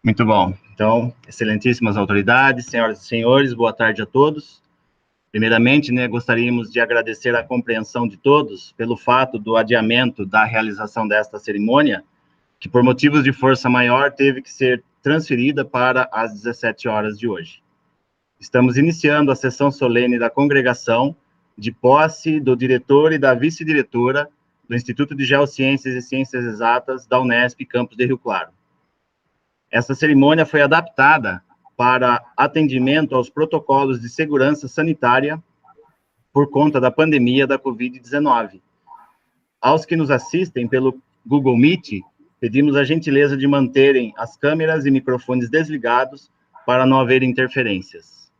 Muito bom. Então, excelentíssimas autoridades, senhoras e senhores, boa tarde a todos. Primeiramente, gostaríamos de agradecer a compreensão de todos pelo fato do adiamento da realização desta cerimônia, que por motivos de força maior teve que ser transferida para as 17 horas de hoje. Estamos iniciando a sessão solene da congregação de posse do diretor e da vice-diretora do Instituto de Geociências e Ciências Exatas da Unesp, campus de Rio Claro. Essa cerimônia foi adaptada para atendimento aos protocolos de segurança sanitária por conta da pandemia da Covid-19. Aos que nos assistem pelo Google Meet, pedimos a gentileza de manterem as câmeras e microfones desligados para não haver interferências.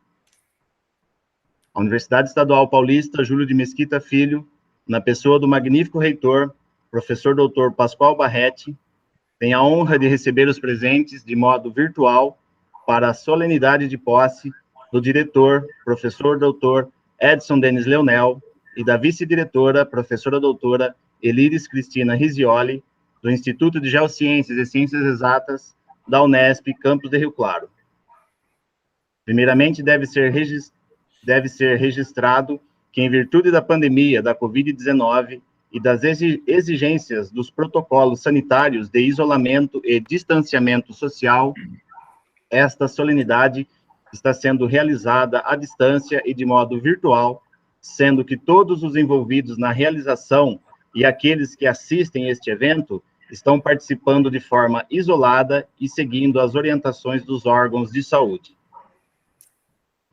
A Universidade Estadual Paulista Júlio de Mesquita Filho, na pessoa do magnífico reitor, professor doutor Pascoal Barretti, tem a honra de receber os presentes de modo virtual para a solenidade de posse do diretor, professor doutor Edson Denis Leonel, e da vice-diretora, professora doutora Elíris Cristina Risioli, do Instituto de Geociências e Ciências Exatas da Unesp, campus de Rio Claro. Primeiramente, deve ser registrado que, em virtude da pandemia da Covid-19 e das exigências dos protocolos sanitários de isolamento e distanciamento social, esta solenidade está sendo realizada à distância e de modo virtual, sendo que todos os envolvidos na realização e aqueles que assistem este evento estão participando de forma isolada e seguindo as orientações dos órgãos de saúde.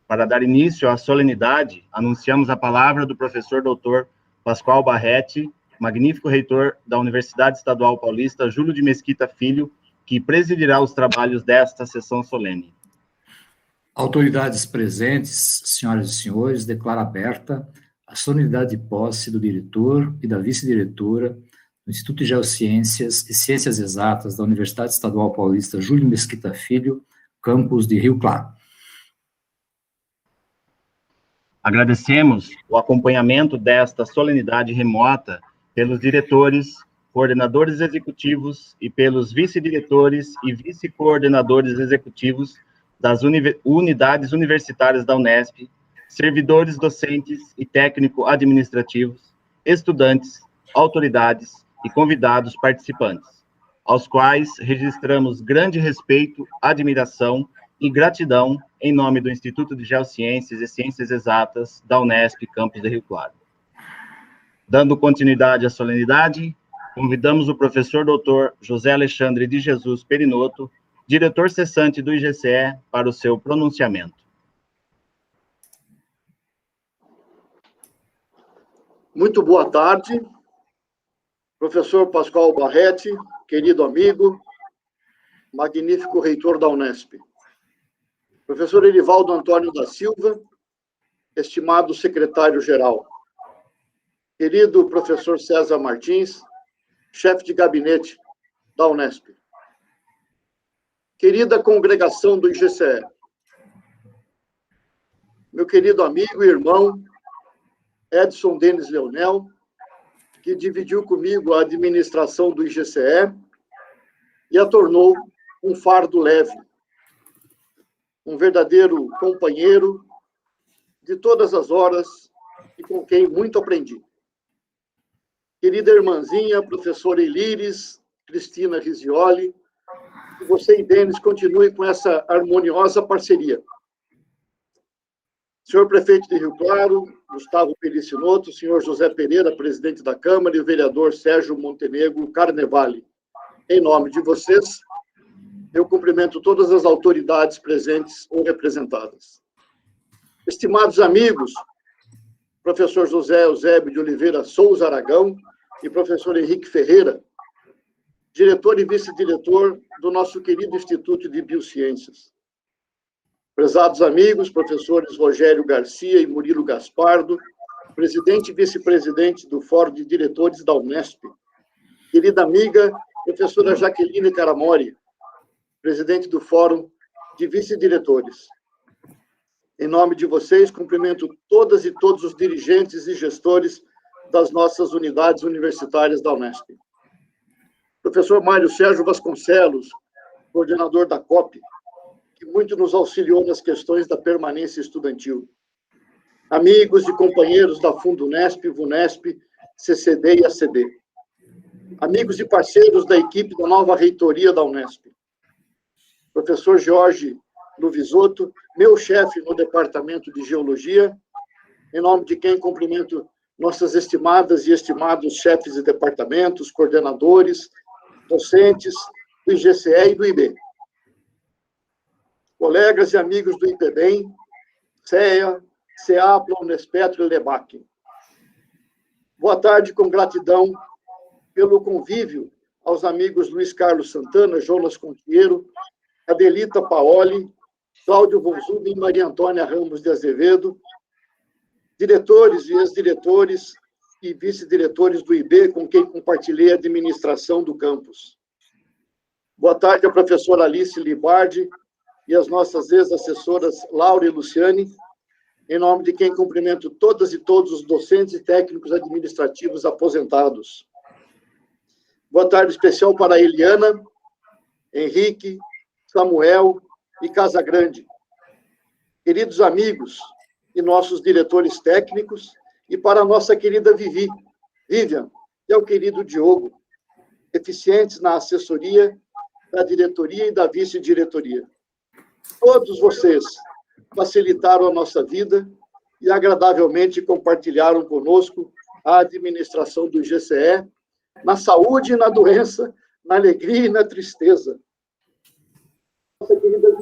Para dar início à solenidade, anunciamos a palavra do professor doutor Pascoal Barretti, magnífico reitor da Universidade Estadual Paulista Júlio de Mesquita Filho, que presidirá os trabalhos desta sessão solene. Autoridades presentes, senhoras e senhores, declaro aberta a solenidade de posse do diretor e da vice-diretora do Instituto de Geociências e Ciências Exatas da Universidade Estadual Paulista Júlio de Mesquita Filho, campus de Rio Claro. Agradecemos o acompanhamento desta solenidade remota pelos diretores, coordenadores executivos e pelos vice-diretores e vice-coordenadores executivos das unidades universitárias da Unesp, servidores docentes e técnico-administrativos, estudantes, autoridades e convidados participantes, aos quais registramos grande respeito, admiração e gratidão em nome do Instituto de Geociências e Ciências Exatas da Unesp, campus de Rio Claro. Dando continuidade à solenidade, convidamos o professor doutor José Alexandre de Jesus Perinoto, diretor cessante do IGCE, para o seu pronunciamento. Muito boa tarde, professor Pascoal Barretti, querido amigo, magnífico reitor da Unesp. Professor Erivaldo Antônio da Silva, estimado secretário-geral. Querido professor César Martins, chefe de gabinete da Unesp. Querida congregação do IGCE. Meu querido amigo e irmão, Edson Denis Leonel, que dividiu comigo a administração do IGCE e a tornou um fardo leve. Um verdadeiro companheiro de todas as horas e com quem muito aprendi. Querida irmãzinha, professora Elíris Cristina Risioli, que você e Denis continuem com essa harmoniosa parceria. Senhor prefeito de Rio Claro, Gustavo Pericinoto, senhor José Pereira, presidente da Câmara, e o vereador Sérgio Montenegro Carnevale. Em nome de vocês, eu cumprimento todas as autoridades presentes ou representadas. Estimados amigos, professor José Eusébio de Oliveira Souza Aragão e professor Henrique Ferreira, diretor e vice-diretor do nosso querido Instituto de Biociências. Prezados amigos, professores Rogério Garcia e Murilo Gaspardo, presidente e vice-presidente do Fórum de Diretores da Unesp. Querida amiga, professora Jaqueline Caramori, presidente do Fórum de Vice-Diretores. Em nome de vocês, cumprimento todas e todos os dirigentes e gestores das nossas unidades universitárias da Unesp. Professor Mário Sérgio Vasconcelos, coordenador da COP, que muito nos auxiliou nas questões da permanência estudantil. Amigos e companheiros da Fundunesp, VUNESP, CCD e ACD. Amigos e parceiros da equipe da nova reitoria da Unesp. Professor Jorge Luvisotto, meu chefe no departamento de Geologia, em nome de quem cumprimento nossas estimadas e estimados chefes de departamentos, coordenadores, docentes do IGCE e do IB. Colegas e amigos do IPBEM, CEA, CEAPLA, Unespetro e LEBAC. Boa tarde, com gratidão pelo convívio aos amigos Luiz Carlos Santana, Jonas Contiero, Adelita Paoli, Cláudio Vonzubi e Maria Antônia Ramos de Azevedo, diretores e ex-diretores e vice-diretores do IB, com quem compartilhei a administração do campus. Boa tarde à professora Alice Libardi e às nossas ex-assessoras Laura e Luciane, em nome de quem cumprimento todas e todos os docentes e técnicos administrativos aposentados. Boa tarde especial para a Eliana, Henrique, Samuel e Casagrande. Queridos amigos e nossos diretores técnicos, e para a nossa querida Vivian, e ao querido Diogo, eficientes na assessoria, da diretoria e da vice-diretoria. Todos vocês facilitaram a nossa vida e agradavelmente compartilharam conosco a administração do IGCE, na saúde e na doença, na alegria e na tristeza. Nossa querida,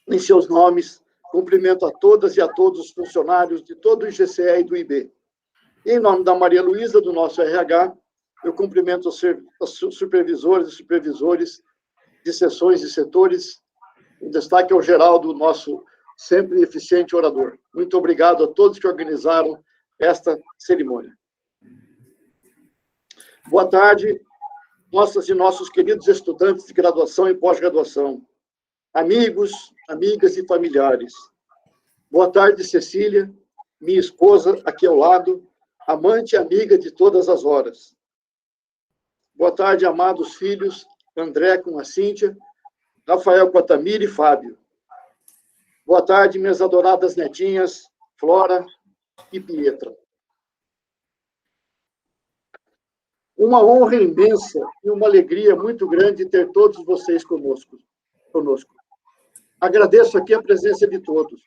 em seus nomes, cumprimento a todas e a todos os funcionários de todo o IGCE e do IB. E em nome da Maria Luísa, do nosso RH, eu cumprimento os supervisores e supervisores de seções e setores, em destaque ao Geraldo, nosso sempre eficiente orador. Muito obrigado a todos que organizaram esta cerimônia. Boa tarde, nossas e nossos queridos estudantes de graduação e pós-graduação, amigos, amigas e familiares. Boa tarde, Cecília, minha esposa aqui ao lado, amante e amiga de todas as horas. Boa tarde, amados filhos, André com a Cíntia, Rafael com a Tamira e Fábio. Boa tarde, minhas adoradas netinhas, Flora e Pietra. Uma honra imensa e uma alegria muito grande ter todos vocês conosco. Agradeço aqui a presença de todos.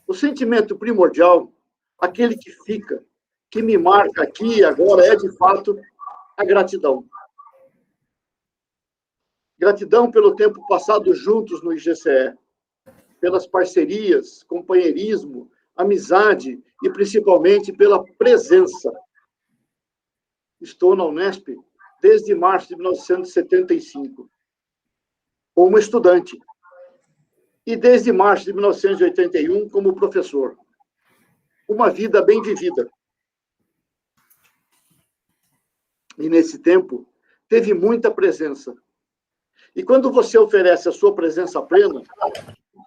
O sentimento primordial, aquele que fica, que me marca aqui e agora, é, de fato, a gratidão. Gratidão pelo tempo passado juntos no IGCE, pelas parcerias, companheirismo, amizade e, principalmente, pela presença. Estou na Unesp desde março de 1975, como estudante, e desde março de 1981 como professor. Uma vida bem vivida. E, nesse tempo, teve muita presença. E quando você oferece a sua presença plena,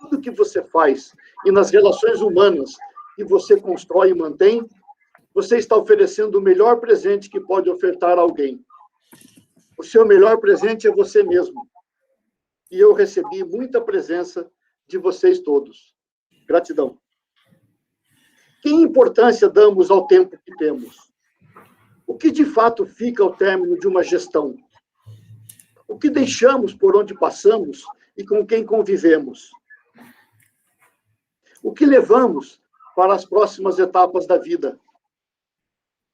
tudo que você faz e nas relações humanas que você constrói e mantém, você está oferecendo o melhor presente que pode ofertar a alguém. O seu melhor presente é você mesmo. E eu recebi muita presença de vocês todos. Gratidão. Que importância damos ao tempo que temos? O que de fato fica ao término de uma gestão? O que deixamos por onde passamos e com quem convivemos? O que levamos para as próximas etapas da vida?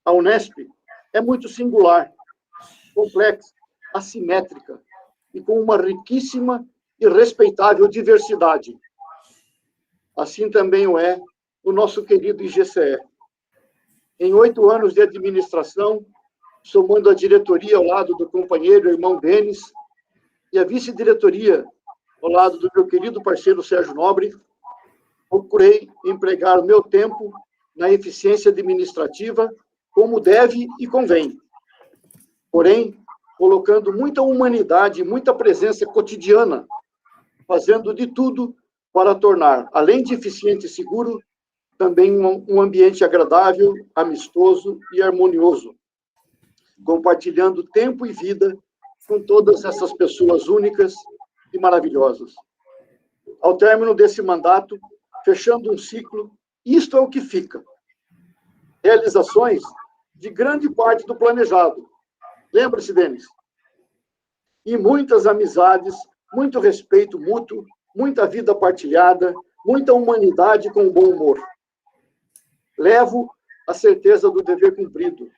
A Unesp é muito singular, complexa, assimétrica e com uma riquíssima e respeitável diversidade. Assim também o é o nosso querido IGCE. Em 8 anos de administração, somando a diretoria ao lado do companheiro irmão Denis e a vice-diretoria ao lado do meu querido parceiro Sérgio Nobre, procurei empregar o meu tempo na eficiência administrativa como deve e convém. Porém, colocando muita humanidade e muita presença cotidiana, fazendo de tudo para tornar, além de eficiente e seguro, também um ambiente agradável, amistoso e harmonioso, compartilhando tempo e vida com todas essas pessoas únicas e maravilhosas. Ao término desse mandato, fechando um ciclo, isto é o que fica. Realizações de grande parte do planejado. Lembra-se, Denis? E muitas amizades, muito respeito mútuo, muita vida partilhada, muita humanidade com bom humor. Levo a certeza do dever cumprido.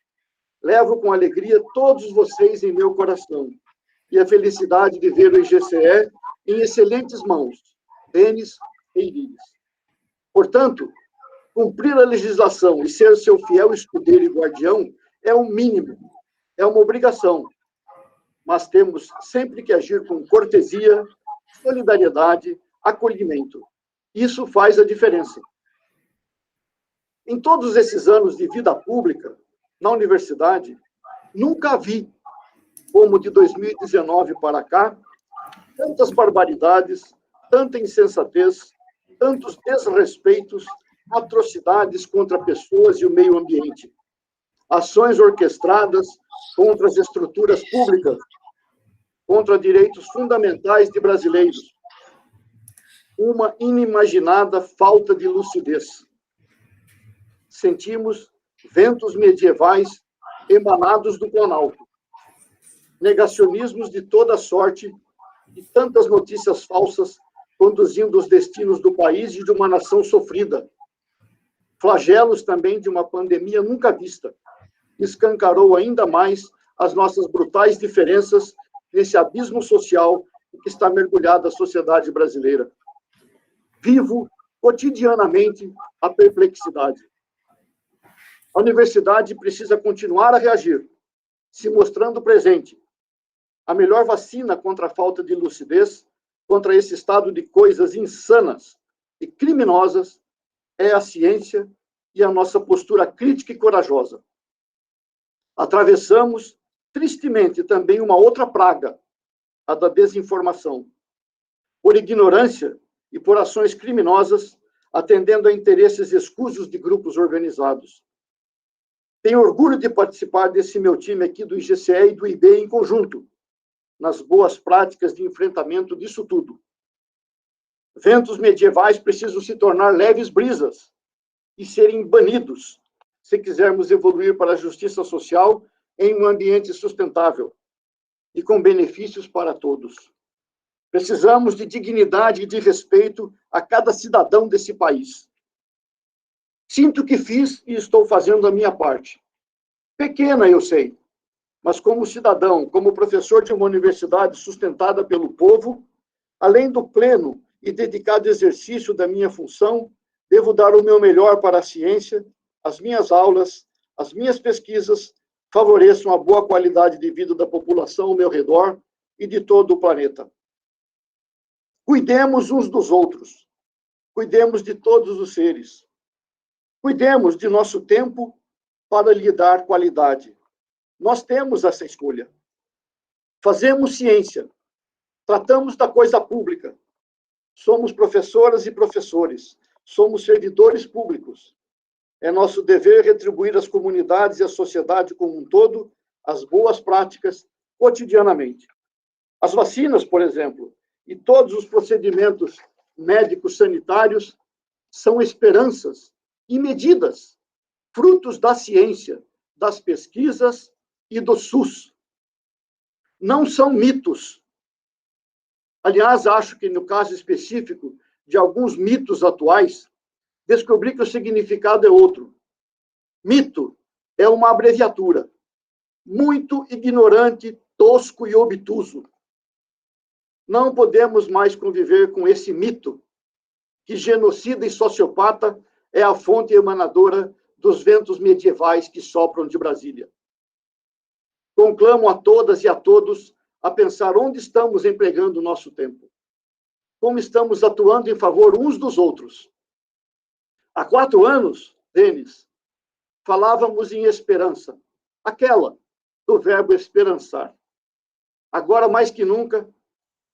Levo com alegria todos vocês em meu coração e a felicidade de ver o IGCE em excelentes mãos, Denis e Iris. Portanto, cumprir a legislação e ser seu fiel escudeiro e guardião é o mínimo, é uma obrigação, mas temos sempre que agir com cortesia, solidariedade, acolhimento. Isso faz a diferença. Em todos esses anos de vida pública, na universidade, nunca vi, como de 2019 para cá, tantas barbaridades, tanta insensatez, tantos desrespeitos, atrocidades contra pessoas e o meio ambiente. Ações orquestradas contra as estruturas públicas, contra direitos fundamentais de brasileiros. Uma inimaginada falta de lucidez. Sentimos ventos medievais emanados do Planalto. Negacionismos de toda sorte e tantas notícias falsas conduzindo os destinos do país e de uma nação sofrida. Flagelos também de uma pandemia nunca vista. Escancarou ainda mais as nossas brutais diferenças nesse abismo social em que está mergulhada a sociedade brasileira. Vivo cotidianamente a perplexidade. A universidade precisa continuar a reagir, se mostrando presente. A melhor vacina contra a falta de lucidez, contra esse estado de coisas insanas e criminosas, é a ciência e a nossa postura crítica e corajosa. Atravessamos, tristemente, também uma outra praga, a da desinformação. Por ignorância e por ações criminosas, atendendo a interesses escusos de grupos organizados. Tenho orgulho de participar desse meu time aqui do IGCE e do IB em conjunto, nas boas práticas de enfrentamento disso tudo. Ventos medievais precisam se tornar leves brisas e serem banidos, se quisermos evoluir para a justiça social em um ambiente sustentável e com benefícios para todos. Precisamos de dignidade e de respeito a cada cidadão desse país. Sinto que fiz e estou fazendo a minha parte. Pequena, eu sei, mas como cidadão, como professor de uma universidade sustentada pelo povo, além do pleno e dedicado exercício da minha função, devo dar o meu melhor para a ciência, as minhas aulas, as minhas pesquisas favoreçam a boa qualidade de vida da população ao meu redor e de todo o planeta. Cuidemos uns dos outros. Cuidemos de todos os seres. Cuidemos de nosso tempo para lhe dar qualidade. Nós temos essa escolha. Fazemos ciência. Tratamos da coisa pública. Somos professoras e professores. Somos servidores públicos. É nosso dever retribuir às comunidades e à sociedade como um todo as boas práticas cotidianamente. As vacinas, por exemplo, e todos os procedimentos médicos sanitários são esperanças e medidas, frutos da ciência, das pesquisas e do SUS. Não são mitos. Aliás, acho que no caso específico de alguns mitos atuais, descobri que o significado é outro. Mito é uma abreviatura, muito ignorante, tosco e obtuso. Não podemos mais conviver com esse mito, que genocida e sociopata é a fonte emanadora dos ventos medievais que sopram de Brasília. Conclamo a todas e a todos a pensar onde estamos empregando o nosso tempo, como estamos atuando em favor uns dos outros. Há 4 anos, Denis, falávamos em esperança, aquela do verbo esperançar. Agora, mais que nunca,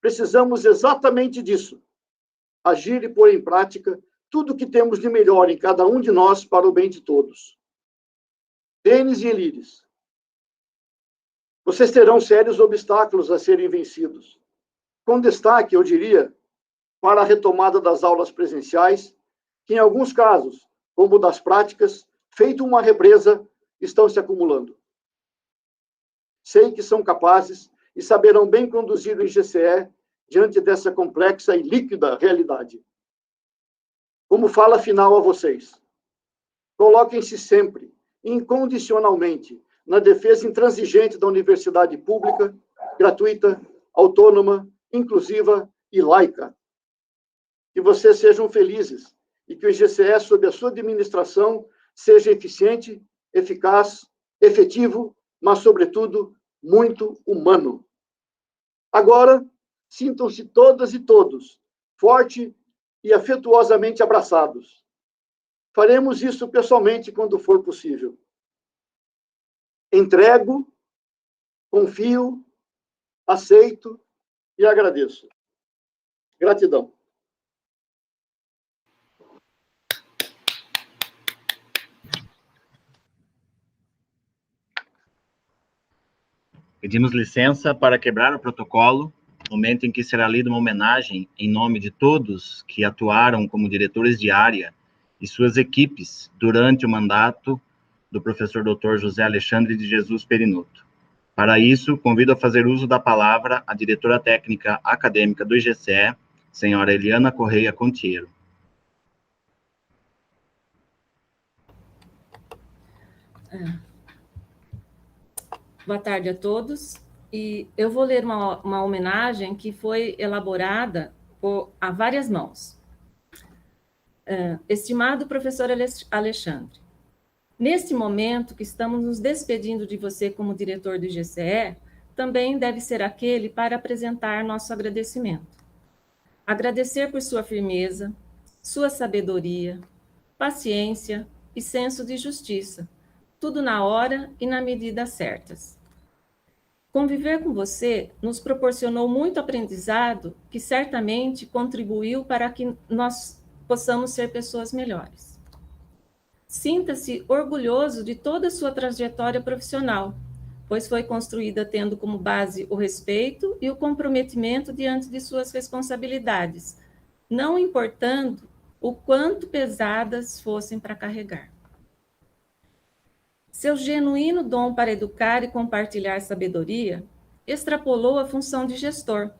precisamos exatamente disso, agir e pôr em prática tudo o que temos de melhor em cada um de nós para o bem de todos. Denis e Eliris, vocês terão sérios obstáculos a serem vencidos. Com destaque, eu diria, para a retomada das aulas presenciais, que em alguns casos, como das práticas, feito uma represa, estão se acumulando. Sei que são capazes e saberão bem conduzir o IGCE diante dessa complexa e líquida realidade. Como fala final a vocês, coloquem-se sempre, incondicionalmente, na defesa intransigente da universidade pública, gratuita, autônoma, inclusiva e laica. Que vocês sejam felizes e que o IGCE, sob a sua administração, seja eficiente, eficaz, efetivo, mas, sobretudo, muito humano. Agora, sintam-se todas e todos forte e afetuosamente abraçados. Faremos isso pessoalmente quando for possível. Entrego, confio, aceito e agradeço. Gratidão. Pedimos licença para quebrar o protocolo, momento em que será lida uma homenagem em nome de todos que atuaram como diretores de área e suas equipes durante o mandato do professor Dr. José Alexandre de Jesus Perinotto. Para isso, convido a fazer uso da palavra a diretora técnica acadêmica do IGCE, senhora Eliana Correia Contiero. Boa tarde a todos. E eu vou ler uma homenagem que foi elaborada a várias mãos. Estimado professor Alexandre, neste momento que estamos nos despedindo de você como diretor do IGCE, também deve ser aquele para apresentar nosso agradecimento. Agradecer por sua firmeza, sua sabedoria, paciência e senso de justiça, tudo na hora e na medida certas. Conviver com você nos proporcionou muito aprendizado que certamente contribuiu para que nós possamos ser pessoas melhores. Sinta-se orgulhoso de toda a sua trajetória profissional, pois foi construída tendo como base o respeito e o comprometimento diante de suas responsabilidades, não importando o quanto pesadas fossem para carregar. Seu genuíno dom para educar e compartilhar sabedoria extrapolou a função de gestor,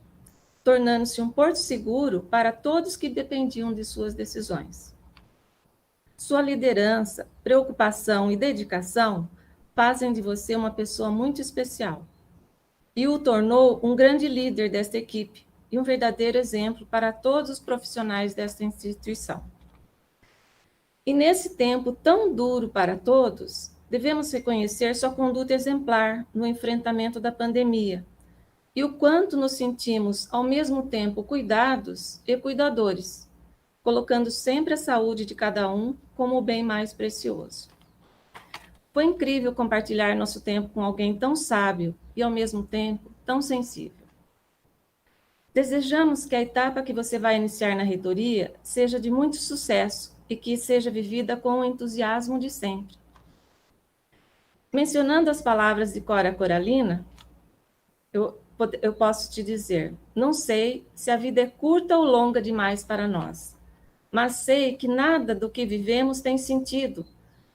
tornando-se um porto seguro para todos que dependiam de suas decisões. Sua liderança, preocupação e dedicação fazem de você uma pessoa muito especial e o tornou um grande líder desta equipe e um verdadeiro exemplo para todos os profissionais desta instituição. E nesse tempo tão duro para todos, devemos reconhecer sua conduta exemplar no enfrentamento da pandemia e o quanto nos sentimos, ao mesmo tempo, cuidados e cuidadores, colocando sempre a saúde de cada um como o bem mais precioso. Foi incrível compartilhar nosso tempo com alguém tão sábio e, ao mesmo tempo, tão sensível. Desejamos que a etapa que você vai iniciar na reitoria seja de muito sucesso e que seja vivida com o entusiasmo de sempre. Mencionando as palavras de Cora Coralina, eu posso te dizer, não sei se a vida é curta ou longa demais para nós, mas sei que nada do que vivemos tem sentido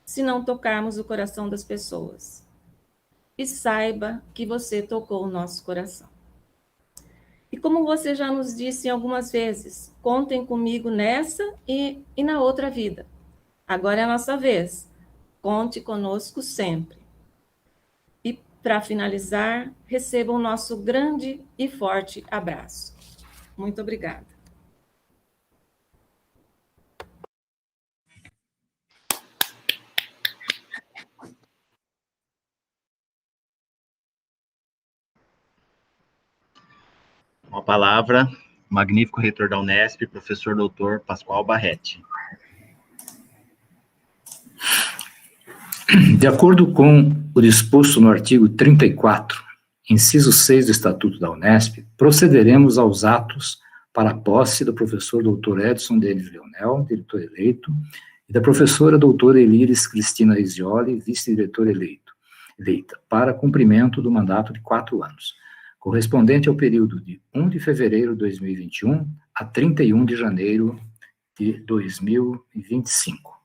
se não tocarmos o coração das pessoas. E saiba que você tocou o nosso coração. E como você já nos disse algumas vezes, contem comigo nessa e na outra vida. Agora é a nossa vez. Conte conosco sempre. E, para finalizar, recebam o nosso grande e forte abraço. Muito obrigada. Uma palavra, magnífico reitor da Unesp, professor doutor Pascoal Barretti. De acordo com o disposto no artigo 34, inciso 6 do Estatuto da Unesp, procederemos aos atos para a posse do professor Dr. Edson Denis Leonel, diretor eleito, e da professora doutora Elíris Cristina Isioli, vice-diretor eleito, eleita para cumprimento do mandato de 4 anos, correspondente ao período de 1 de fevereiro de 2021 a 31 de janeiro de 2025.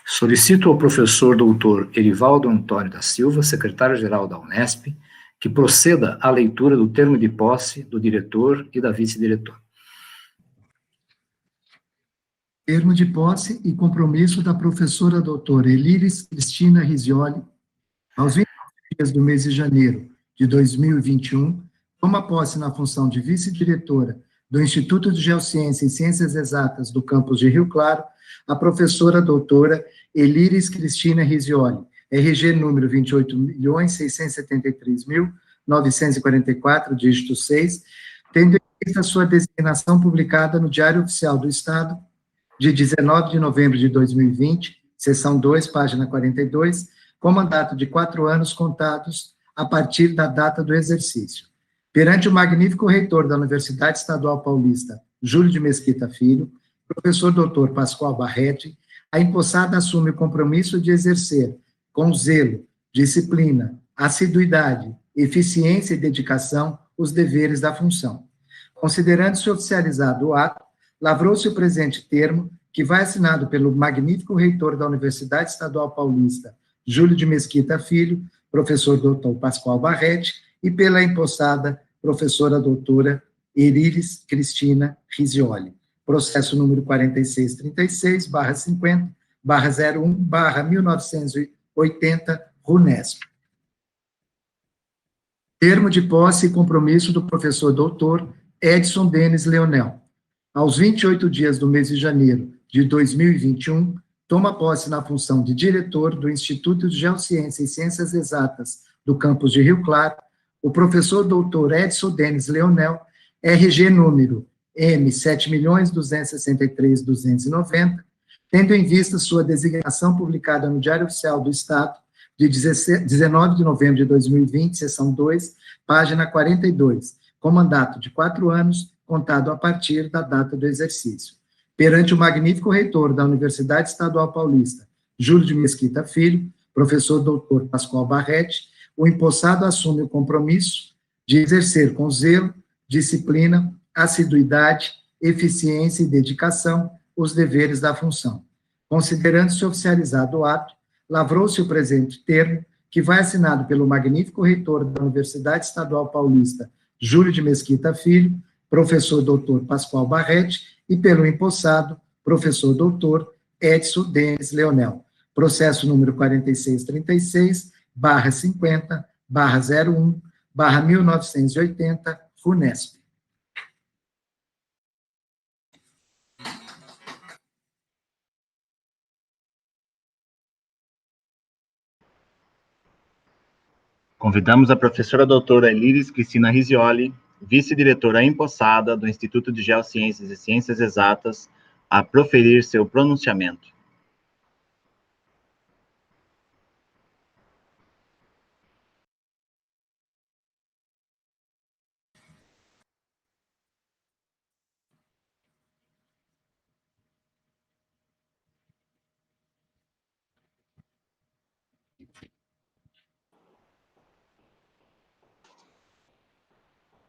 Solicito ao professor doutor Erivaldo Antônio da Silva, secretário-geral da Unesp, que proceda à leitura do termo de posse do diretor e da vice-diretora. Termo de posse e compromisso da professora doutora Elíris Cristina Risioli, aos 20 dias do mês de janeiro de 2021, toma posse na função de vice-diretora do Instituto de Geociência e Ciências Exatas do campus de Rio Claro, a professora doutora Elíris Cristina Risioli, RG número 28.673.944, dígito 6, tendo em vista sua designação publicada no Diário Oficial do Estado, de 19 de novembro de 2020, seção 2, página 42, com mandato de 4 anos contados a partir da data do exercício. Perante o magnífico reitor da Universidade Estadual Paulista, Júlio de Mesquita Filho, professor doutor Pascoal Barretti, a empossada assume o compromisso de exercer, com zelo, disciplina, assiduidade, eficiência e dedicação, os deveres da função. Considerando-se oficializado o ato, lavrou-se o presente termo, que vai assinado pelo magnífico reitor da Universidade Estadual Paulista, Júlio de Mesquita Filho, professor doutor Pascoal Barretti, e pela empossada professora doutora Elíris Cristina Risioli. Processo número 4636/50/01/1980, RUNESP. Termo de posse e compromisso do professor doutor Edson Denis Leonel. Aos 28 dias do mês de janeiro de 2021, toma posse na função de diretor do Instituto de Geociência e Ciências Exatas do campus de Rio Claro, o professor doutor Edson Denis Leonel, RG número M7.263.290, tendo em vista sua designação publicada no Diário Oficial do Estado, de 19 de novembro de 2020, seção 2, página 42, com mandato de 4 anos, contado a partir da data do exercício. Perante o magnífico reitor da Universidade Estadual Paulista, Júlio de Mesquita Filho, professor doutor Pascoal Barretti, o empossado assume o compromisso de exercer com zelo, disciplina, assiduidade, eficiência e dedicação os deveres da função. Considerando-se oficializado o ato, lavrou-se o presente termo, que vai assinado pelo magnífico reitor da Universidade Estadual Paulista, Júlio de Mesquita Filho, professor doutor Pascoal Barretti, e pelo empossado, professor doutor Edson Denis Leonel. Processo número 4636/50/01/1980, RUNESP. Convidamos a professora doutora Elíris Cristina Risioli, vice-diretora empossada do Instituto de Geociências e Ciências Exatas, a proferir seu pronunciamento.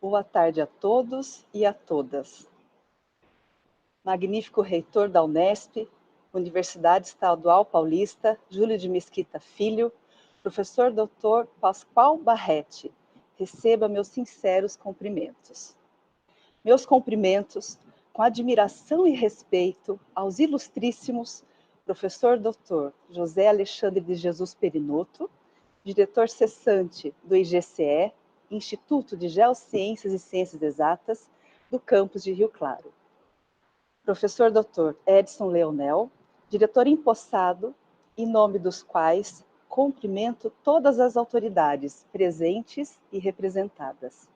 Boa tarde a todos e a todas. Magnífico reitor da Unesp, Universidade Estadual Paulista, Júlio de Mesquita Filho, professor doutor Pascoal Barretti, receba meus sinceros cumprimentos. Meus cumprimentos com admiração e respeito aos ilustríssimos professor doutor José Alexandre de Jesus Perinotto, diretor cessante do IGCE, Instituto de Geociências e Ciências Exatas, do campus de Rio Claro. Professor Dr. Edson Leonel, diretor empossado, em nome dos quais cumprimento todas as autoridades presentes e representadas.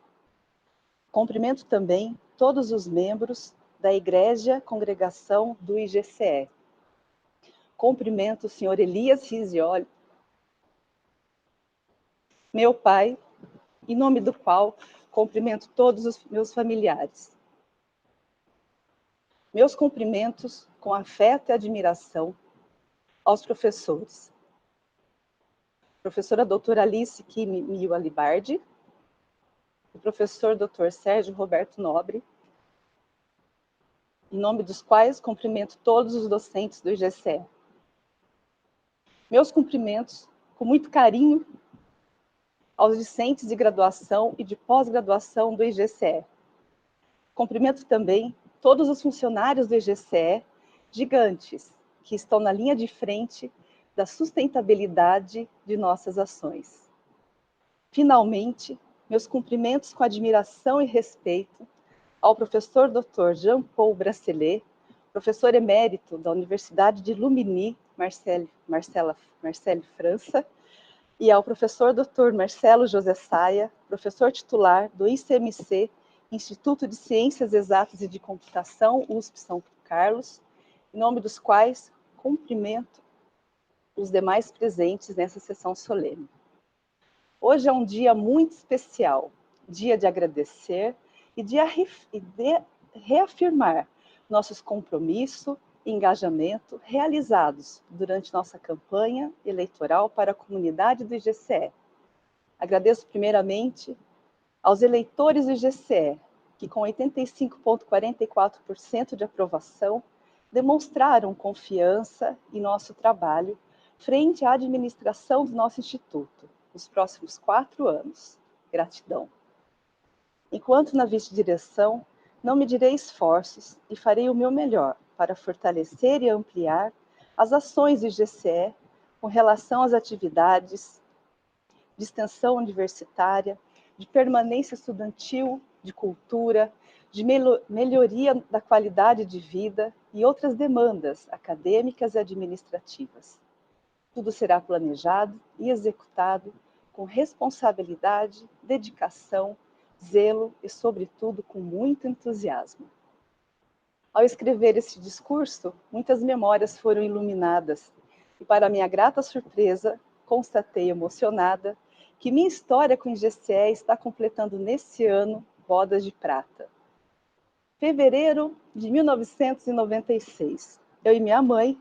Cumprimento também todos os membros da Igreja Congregação do IGCE. Cumprimento o senhor Elias Risioli, meu pai, em nome do qual cumprimento todos os meus familiares. Meus cumprimentos com afeto e admiração aos professores. Professora doutora Alice Kimio Alibardi, o professor Dr. Sérgio Roberto Nobre, em nome dos quais cumprimento todos os docentes do IGCE. Meus cumprimentos, com muito carinho, aos discentes de graduação e de pós-graduação do IGCE. Cumprimento também todos os funcionários do IGCE, gigantes, que estão na linha de frente da sustentabilidade de nossas ações. Finalmente, meus cumprimentos com admiração e respeito ao professor Dr. Jean-Paul Bracelet, professor emérito da Universidade de Lumini, Marcelle, França, e ao professor Dr. Marcelo José Saia, professor titular do ICMC, Instituto de Ciências Exatas e de Computação, USP São Carlos, em nome dos quais cumprimento os demais presentes nessa sessão solene. Hoje é um dia muito especial, dia de agradecer e de reafirmar nossos compromissos e engajamento realizados durante nossa campanha eleitoral para a comunidade do IGCE. Agradeço primeiramente aos eleitores do IGCE, que com 85,44% de aprovação, demonstraram confiança em nosso trabalho frente à administração do nosso Instituto, nos próximos 4 anos. Gratidão. Enquanto na vice-direção, não medirei esforços e farei o meu melhor para fortalecer e ampliar as ações do IGCE com relação às atividades de extensão universitária, de permanência estudantil, de cultura, de melhoria da qualidade de vida e outras demandas acadêmicas e administrativas. Tudo será planejado e executado com responsabilidade, dedicação, zelo e, sobretudo, com muito entusiasmo. Ao escrever este discurso, muitas memórias foram iluminadas e, para minha grata surpresa, constatei emocionada que minha história com o IGCE está completando nesse ano bodas de prata. Fevereiro de 1996, eu e minha mãe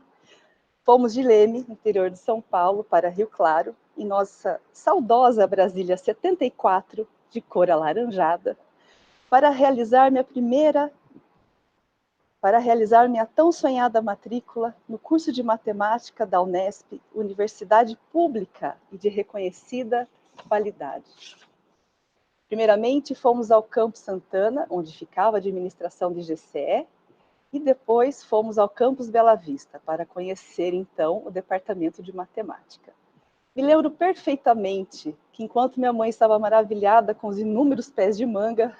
fomos de Leme, interior de São Paulo, para Rio Claro, em nossa saudosa Brasília 74, de cor alaranjada, para realizar minha tão sonhada matrícula no curso de matemática da Unesp, universidade pública e de reconhecida qualidade. Primeiramente, fomos ao Campus Santana, onde ficava a administração do IGCE, e depois fomos ao Campus Bela Vista, para conhecer, então, o departamento de matemática. Me lembro perfeitamente que, enquanto minha mãe estava maravilhada com os inúmeros pés de manga,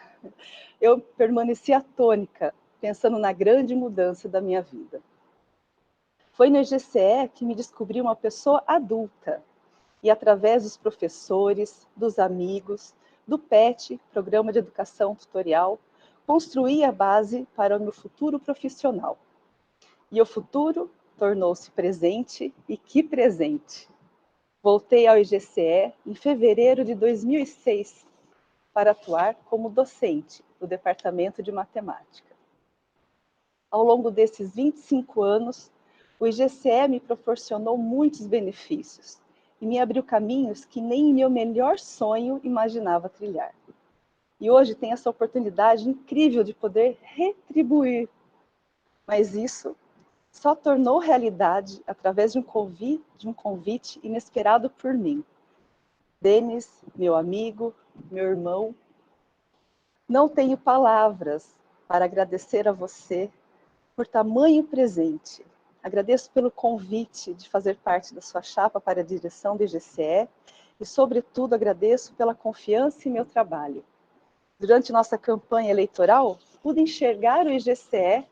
eu permaneci atônica, pensando na grande mudança da minha vida. Foi no IGCE que me descobri uma pessoa adulta, e através dos professores, dos amigos, do PET, Programa de Educação Tutorial, construí a base para o meu futuro profissional. E o futuro tornou-se presente, e que presente! Voltei ao IGCE em fevereiro de 2006 para atuar como docente do Departamento de Matemática. Ao longo desses 25 anos, o IGCE me proporcionou muitos benefícios e me abriu caminhos que nem em meu melhor sonho imaginava trilhar. E hoje tenho essa oportunidade incrível de poder retribuir. Mas isso só tornou realidade através de um convite inesperado por mim. Denis, meu amigo, meu irmão, não tenho palavras para agradecer a você por tamanho presente. Agradeço pelo convite de fazer parte da sua chapa para a direção do IGCE e, sobretudo, agradeço pela confiança em meu trabalho. Durante nossa campanha eleitoral, pude enxergar o IGCE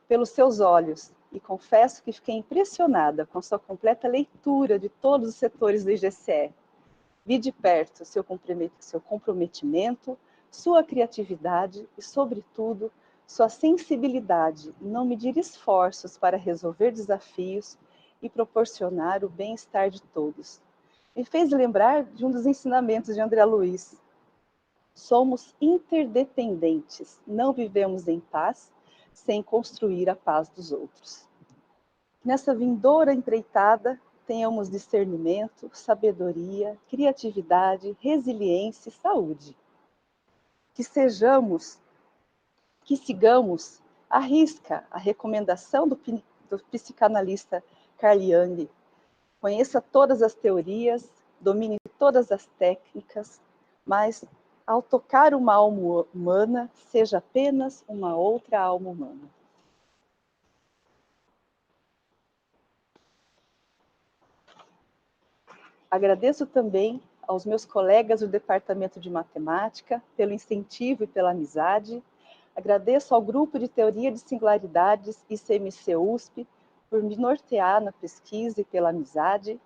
pelos seus olhos e confesso que fiquei impressionada com a sua completa leitura de todos os setores do IGCE. Vi de perto seu comprometimento, sua criatividade e, sobretudo, sua sensibilidade em não medir esforços para resolver desafios e proporcionar o bem-estar de todos. Me fez lembrar de um dos ensinamentos de André Luiz. Somos interdependentes, não vivemos em paz sem construir a paz dos outros. nessa vindoura empreitada, tenhamos discernimento, sabedoria, criatividade, resiliência e saúde. Que sigamos à risca a recomendação do psicanalista Carl Jung. Conheça todas as teorias, domine todas as técnicas, mas ao tocar uma alma humana, seja apenas uma outra alma humana. Agradeço também aos meus colegas do Departamento de Matemática pelo incentivo e pela amizade. Agradeço ao Grupo de Teoria de Singularidades ICMC USP por me nortear na pesquisa e pela amizade.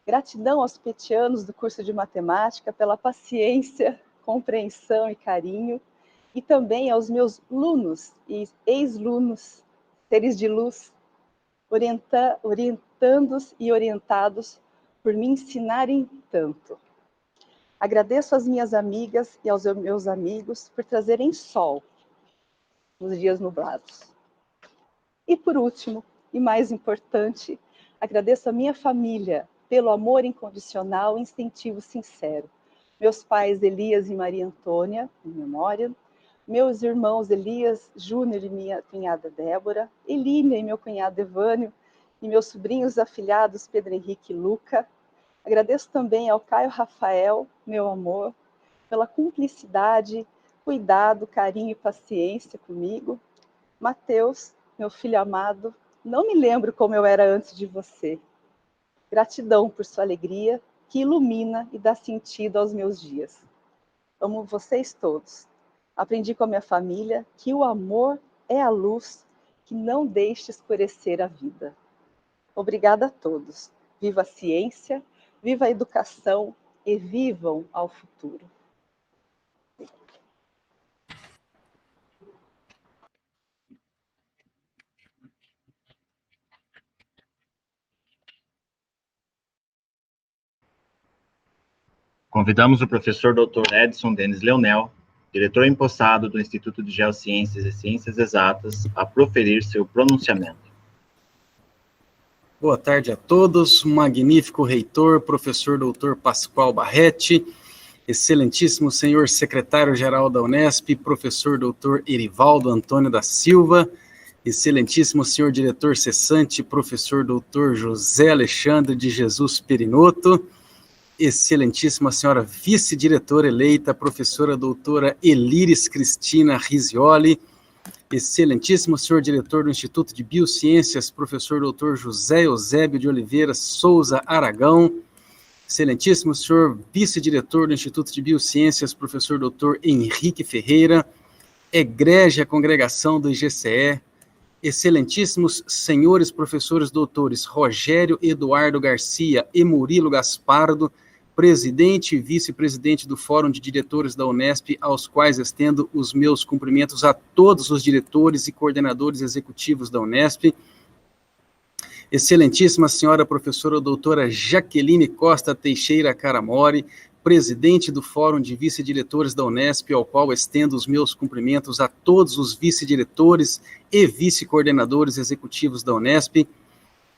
Gratidão aos petianos do curso de Matemática pela paciência, compreensão e carinho. E também aos meus lunos e ex-lunos, seres de luz, orientandos e orientados por me ensinarem tanto. Agradeço às minhas amigas e aos meus amigos por trazerem sol nos dias nublados. E por último, e mais importante, agradeço à minha família pelo amor incondicional e incentivo sincero. Meus pais Elias e Maria Antônia, em memória, meus irmãos Elias Júnior e minha cunhada Débora, Elínia e meu cunhado Evânio, e meus sobrinhos afilhados Pedro Henrique e Luca. Agradeço também ao Caio Rafael, meu amor, pela cumplicidade, cuidado, carinho e paciência comigo. Mateus, meu filho amado, não me lembro como eu era antes de você. Gratidão por sua alegria, que ilumina e dá sentido aos meus dias. Amo vocês todos. Aprendi com a minha família que o amor é a luz que não deixa escurecer a vida. Obrigada a todos. Viva a ciência, viva a educação e vivam ao futuro. Convidamos o professor Dr. Edson Denis Leonel, diretor empossado do Instituto de Geociências e Ciências Exatas, a proferir seu pronunciamento. Boa tarde a todos, magnífico reitor, professor Dr. Pascoal Barretti, excelentíssimo senhor secretário-geral da Unesp, professor Dr. Erivaldo Antônio da Silva, excelentíssimo senhor diretor cessante, professor Dr. José Alexandre de Jesus Perinoto, excelentíssima senhora vice-diretora eleita, professora doutora Elíris Cristina Risioli, excelentíssimo senhor diretor do Instituto de Biociências, professor doutor José Eusébio de Oliveira Souza Aragão, excelentíssimo senhor vice-diretor do Instituto de Biociências, professor doutor Henrique Ferreira, egrégia congregação do IGCE, excelentíssimos senhores professores doutores Rogério Eduardo Garcia e Murilo Gaspardo, presidente e vice-presidente do Fórum de Diretores da Unesp, aos quais estendo os meus cumprimentos a todos os diretores e coordenadores executivos da Unesp, excelentíssima senhora professora doutora Jaqueline Costa Teixeira Caramori, presidente do Fórum de Vice-Diretores da Unesp, ao qual estendo os meus cumprimentos a todos os vice-diretores e vice-coordenadores executivos da Unesp,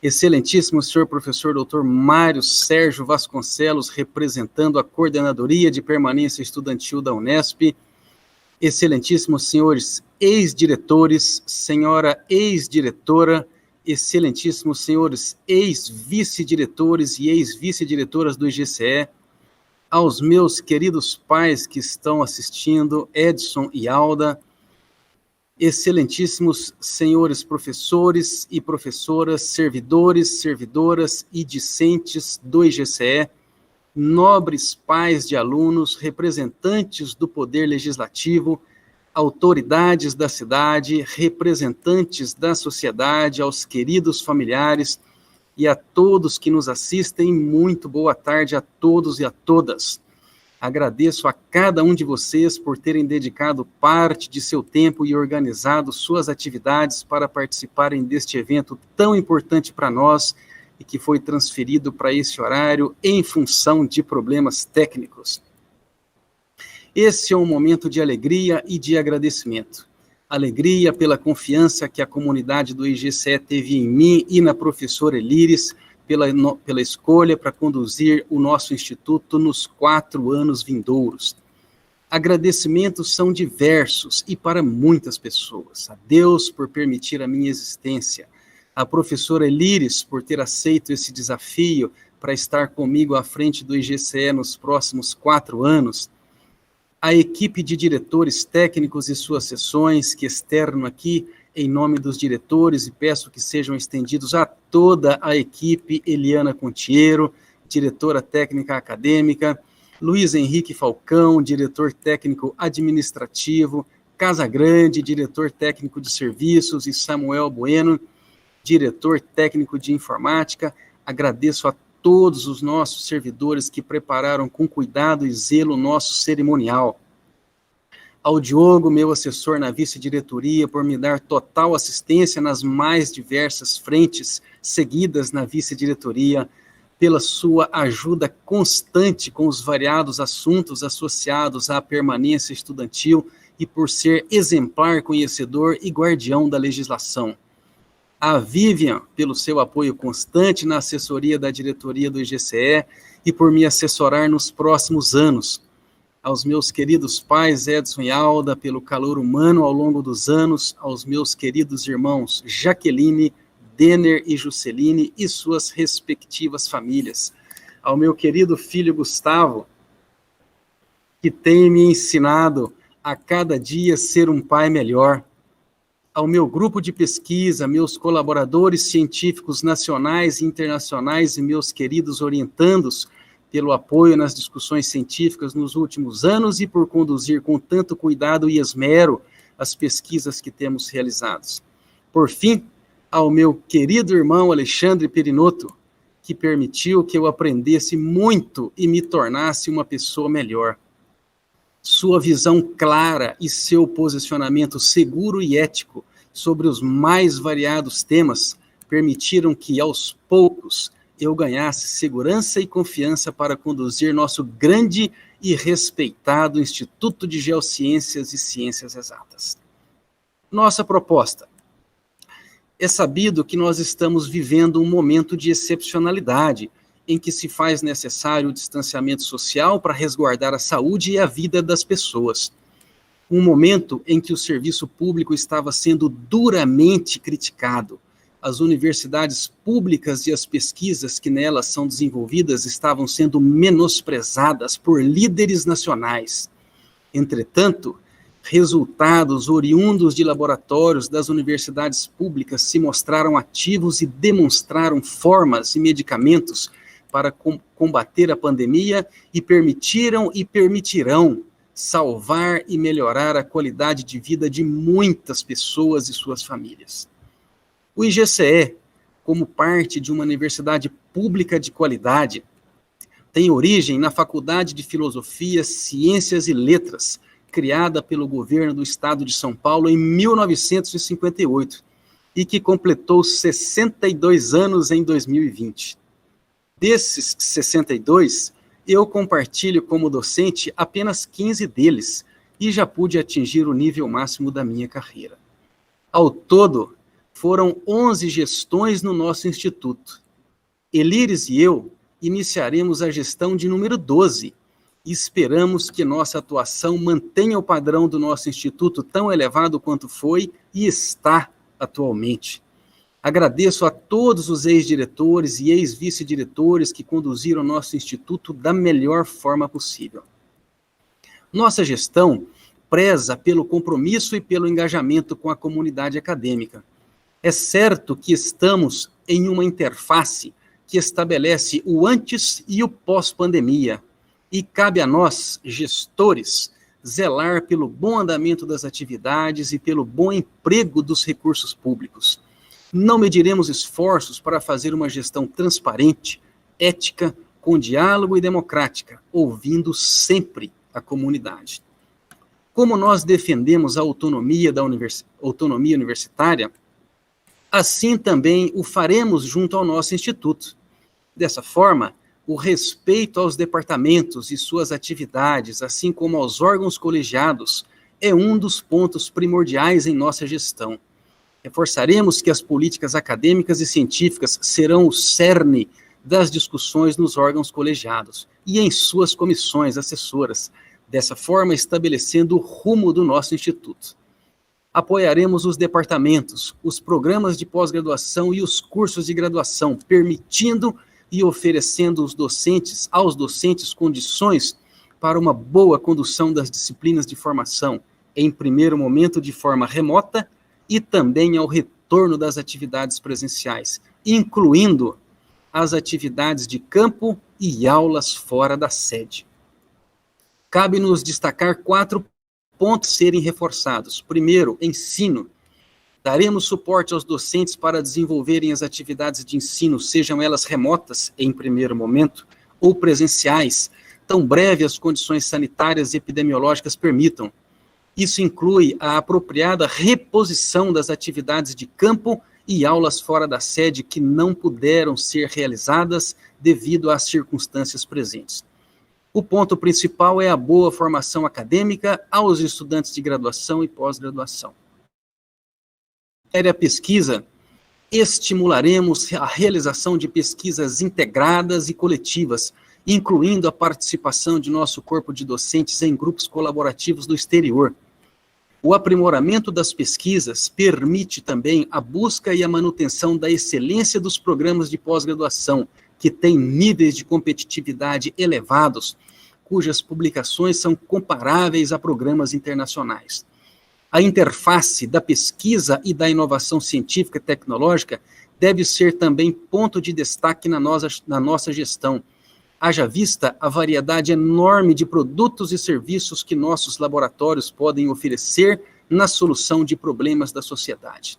excelentíssimo senhor professor doutor Mário Sérgio Vasconcelos, representando a Coordenadoria de Permanência Estudantil da Unesp, excelentíssimos senhores ex-diretores, senhora ex-diretora, excelentíssimos senhores ex-vice-diretores e ex-vice-diretoras do IGCE, aos meus queridos pais que estão assistindo, Edson e Alda, excelentíssimos senhores professores e professoras, servidores, servidoras e discentes do IGCE, nobres pais de alunos, representantes do Poder Legislativo, autoridades da cidade, representantes da sociedade, aos queridos familiares e a todos que nos assistem, muito boa tarde a todos e a todas. Agradeço a cada um de vocês por terem dedicado parte de seu tempo e organizado suas atividades para participarem deste evento tão importante para nós e que foi transferido para esse horário em função de problemas técnicos. Esse é um momento de alegria e de agradecimento. alegria pela confiança que a comunidade do IGCE teve em mim e na professora Elíris, pela escolha para conduzir o nosso instituto nos 4 anos vindouros. Agradecimentos são diversos e para muitas pessoas. A Deus por permitir a minha existência, a professora Elíris por ter aceito esse desafio para estar comigo à frente do IGCE nos próximos 4 anos, a equipe de diretores técnicos e suas sessões, que externo aqui em nome dos diretores e peço que sejam estendidos a toda a equipe, Eliana Contiero, diretora técnica acadêmica, Luiz Henrique Falcão, diretor técnico administrativo, Casagrande, diretor técnico de serviços, e Samuel Bueno, diretor técnico de informática. Agradeço a todos os nossos servidores que prepararam com cuidado e zelo o nosso cerimonial. Ao Diogo, meu assessor na vice-diretoria, por me dar total assistência nas mais diversas frentes seguidas na vice-diretoria, pela sua ajuda constante com os variados assuntos associados à permanência estudantil e por ser exemplar conhecedor e guardião da legislação. A Vivian, pelo seu apoio constante na assessoria da diretoria do IGCE e por me assessorar nos próximos anos. Aos meus queridos pais, Edson e Alda, pelo calor humano ao longo dos anos, aos meus queridos irmãos Jaqueline, Denner e Jusceline e suas respectivas famílias. Ao meu querido filho Gustavo, que tem me ensinado a cada dia ser um pai melhor. Ao meu grupo de pesquisa, meus colaboradores científicos nacionais e internacionais e meus queridos orientandos, pelo apoio nas discussões científicas nos últimos anos e por conduzir com tanto cuidado e esmero as pesquisas que temos realizadas. Por fim, ao meu querido irmão Alexandre Perinoto, que permitiu que eu aprendesse muito e me tornasse uma pessoa melhor. Sua visão clara e seu posicionamento seguro e ético sobre os mais variados temas permitiram que, aos poucos, eu ganhasse segurança e confiança para conduzir nosso grande e respeitado Instituto de Geociências e Ciências Exatas. Nossa proposta. É sabido que nós estamos vivendo um momento de excepcionalidade, em que se faz necessário o distanciamento social para resguardar a saúde e a vida das pessoas. Um momento em que o serviço público estava sendo duramente criticado. As universidades públicas e as pesquisas que nelas são desenvolvidas estavam sendo menosprezadas por líderes nacionais. Entretanto, resultados oriundos de laboratórios das universidades públicas se mostraram ativos e demonstraram formas e medicamentos para combater a pandemia e permitiram e permitirão salvar e melhorar a qualidade de vida de muitas pessoas e suas famílias. O IGCE, como parte de uma universidade pública de qualidade, tem origem na Faculdade de Filosofia, Ciências e Letras, criada pelo governo do estado de São Paulo em 1958, e que completou 62 anos em 2020. Desses 62, eu compartilho como docente apenas 15 deles, e já pude atingir o nível máximo da minha carreira. Ao todo, foram 11 gestões no nosso instituto. Elíris e eu iniciaremos a gestão de número 12, e esperamos que nossa atuação mantenha o padrão do nosso instituto tão elevado quanto foi e está atualmente. Agradeço a todos os ex-diretores e ex-vice-diretores que conduziram nosso instituto da melhor forma possível. Nossa gestão preza pelo compromisso e pelo engajamento com a comunidade acadêmica. É certo que estamos em uma interface que estabelece o antes e o pós-pandemia, e cabe a nós, gestores, zelar pelo bom andamento das atividades e pelo bom emprego dos recursos públicos. Não mediremos esforços para fazer uma gestão transparente, ética, com diálogo e democrática, ouvindo sempre a comunidade. Como nós defendemos a autonomia autonomia universitária, assim também o faremos junto ao nosso instituto. Dessa forma, o respeito aos departamentos e suas atividades, assim como aos órgãos colegiados, é um dos pontos primordiais em nossa gestão. Reforçaremos que as políticas acadêmicas e científicas serão o cerne das discussões nos órgãos colegiados e em suas comissões assessoras, dessa forma estabelecendo o rumo do nosso instituto. Apoiaremos os departamentos, os programas de pós-graduação e os cursos de graduação, permitindo e oferecendo aos docentes condições para uma boa condução das disciplinas de formação, em primeiro momento de forma remota e também ao retorno das atividades presenciais, incluindo as atividades de campo e aulas fora da sede. Cabe-nos destacar 4 pontos serem reforçados. Primeiro, ensino. Daremos suporte aos docentes para desenvolverem as atividades de ensino, sejam elas remotas, em primeiro momento, ou presenciais, tão breve as condições sanitárias e epidemiológicas permitam. Isso inclui a apropriada reposição das atividades de campo e aulas fora da sede que não puderam ser realizadas devido às circunstâncias presentes. O ponto principal é a boa formação acadêmica aos estudantes de graduação e pós-graduação. A pesquisa, estimularemos a realização de pesquisas integradas e coletivas, incluindo a participação de nosso corpo de docentes em grupos colaborativos do exterior. O aprimoramento das pesquisas permite também a busca e a manutenção da excelência dos programas de pós-graduação, que têm níveis de competitividade elevados, cujas publicações são comparáveis a programas internacionais. A interface da pesquisa e da inovação científica e tecnológica deve ser também ponto de destaque na nossa gestão. Haja vista a variedade enorme de produtos e serviços que nossos laboratórios podem oferecer na solução de problemas da sociedade.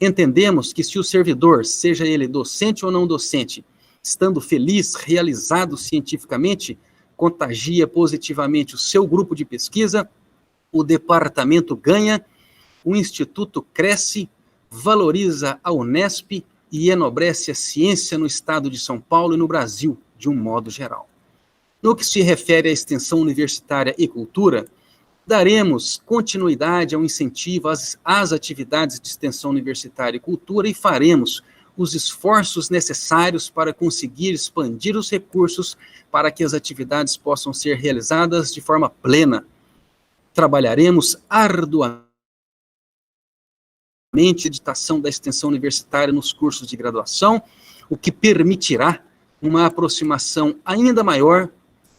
Entendemos que se o servidor, seja ele docente ou não docente, estando feliz, realizado cientificamente, contagia positivamente o seu grupo de pesquisa, o departamento ganha, o instituto cresce, valoriza a Unesp e enobrece a ciência no estado de São Paulo e no Brasil, de um modo geral. No que se refere à extensão universitária e cultura, daremos continuidade ao incentivo às atividades de extensão universitária e cultura e faremos os esforços necessários para conseguir expandir os recursos para que as atividades possam ser realizadas de forma plena. Trabalharemos arduamente a editação da extensão universitária nos cursos de graduação, o que permitirá uma aproximação ainda maior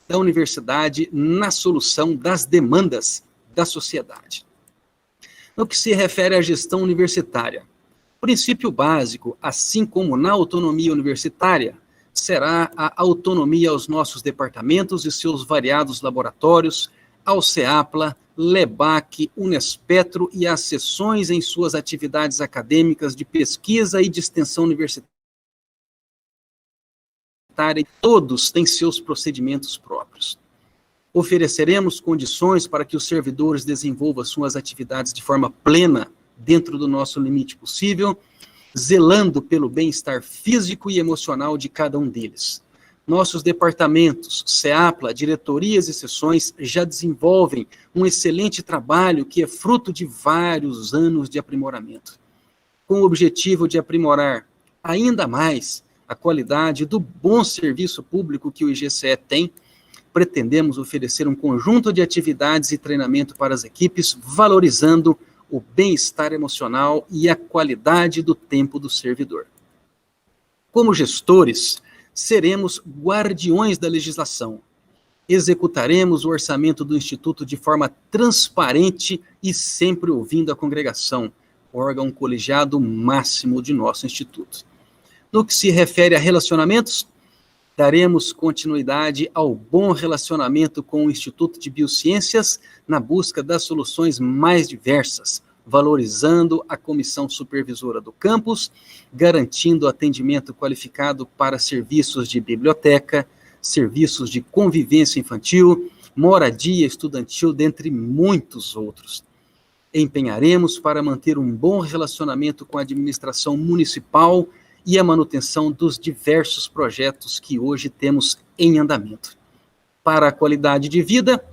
da universidade na solução das demandas da sociedade. No que se refere à gestão universitária, o princípio básico, assim como na autonomia universitária, será a autonomia aos nossos departamentos e seus variados laboratórios, ao CEAPLA, LEBAC, Unespetro e às seções em suas atividades acadêmicas de pesquisa e de extensão universitária. Todos têm seus procedimentos próprios. Ofereceremos condições para que os servidores desenvolvam suas atividades de forma plena, dentro do nosso limite possível, zelando pelo bem-estar físico e emocional de cada um deles. Nossos departamentos, CEAPLA, diretorias e seções já desenvolvem um excelente trabalho que é fruto de vários anos de aprimoramento. Com o objetivo de aprimorar ainda mais a qualidade do bom serviço público que o IGCE tem, pretendemos oferecer um conjunto de atividades e treinamento para as equipes, valorizando o bem-estar emocional e a qualidade do tempo do servidor. Como gestores, seremos guardiões da legislação. Executaremos o orçamento do Instituto de forma transparente e sempre ouvindo a congregação, órgão colegiado máximo de nosso Instituto. No que se refere a relacionamentos, daremos continuidade ao bom relacionamento com o Instituto de Biociências na busca das soluções mais diversas, valorizando a comissão supervisora do campus, garantindo atendimento qualificado para serviços de biblioteca, serviços de convivência infantil, moradia estudantil, dentre muitos outros. Empenharemos para manter um bom relacionamento com a administração municipal e a manutenção dos diversos projetos que hoje temos em andamento. Para a qualidade de vida,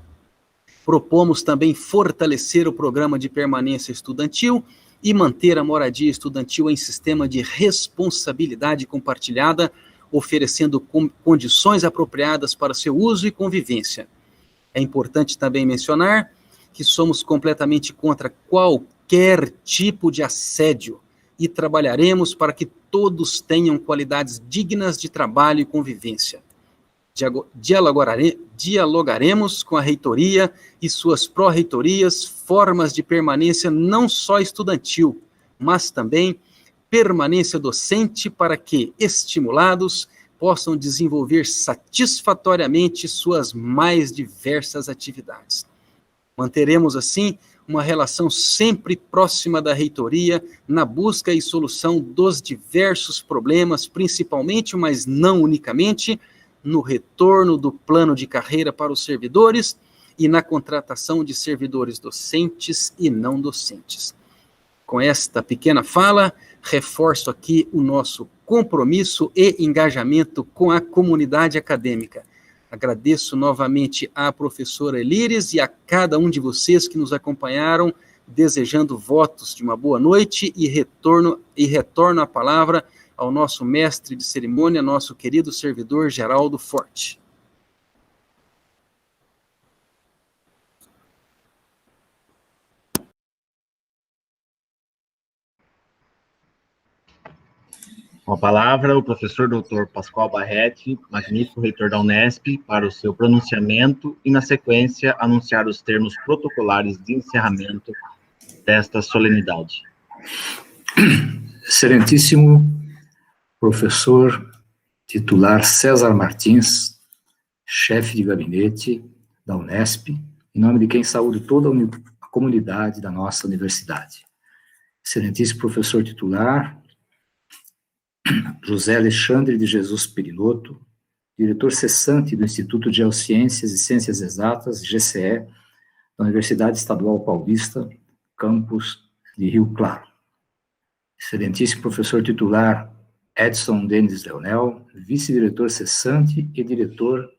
Propomos também fortalecer o programa de permanência estudantil e manter a moradia estudantil em sistema de responsabilidade compartilhada, oferecendo condições apropriadas para seu uso e convivência. É importante também mencionar que somos completamente contra qualquer tipo de assédio e trabalharemos para que todos tenham qualidades dignas de trabalho e convivência. Dialogaremos com a reitoria e suas pró-reitorias formas de permanência não só estudantil, mas também permanência docente para que, estimulados, possam desenvolver satisfatoriamente suas mais diversas atividades. Manteremos, assim, uma relação sempre próxima da reitoria na busca e solução dos diversos problemas, principalmente, mas não unicamente, no retorno do plano de carreira para os servidores e na contratação de servidores docentes e não docentes. Com esta pequena fala, reforço aqui o nosso compromisso e engajamento com a comunidade acadêmica. Agradeço novamente à professora Elíris e a cada um de vocês que nos acompanharam, desejando votos de uma boa noite e retorno a palavra ao nosso mestre de cerimônia, nosso querido servidor Geraldo Forte. Com a palavra, o professor Dr. Pascoal Barretti, magnífico reitor da Unesp, para o seu pronunciamento e, na sequência, anunciar os termos protocolares de encerramento desta solenidade. Excelentíssimo professor titular César Martins, chefe de gabinete da Unesp, em nome de quem saúdo toda a comunidade da nossa universidade. Excelentíssimo professor titular José Alexandre de Jesus Perinoto, diretor cessante do Instituto de Geociências e Ciências Exatas, GCE, da Universidade Estadual Paulista, campus de Rio Claro. Excelentíssimo professor titular Edson Denis Leonel, vice-diretor cessante e diretor